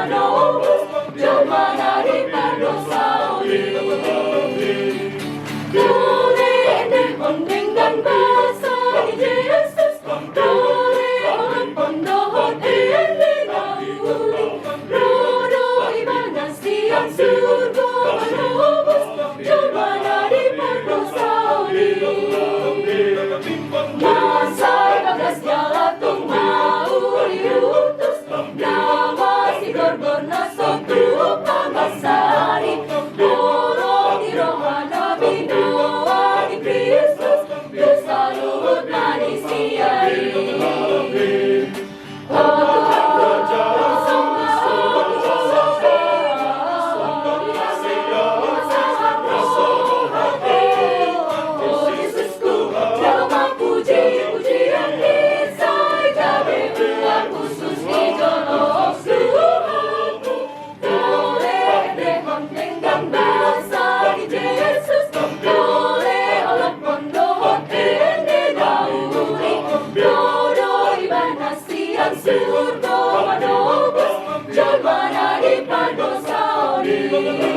manobos, Jomana di Pardosauri. Dole ende ondenggan bahasa di Yesus, dole orang pondohon ende dauli, rodo ibana siang surga manobos, Jomana di Pardosauri. Masai bagas jalatung mau diutus, nama si gorgona sotu pamasari, dorong di rohana binoa di Kristus, dosa luhut manisiai. Surga manobos, Jomana di Pardosauri.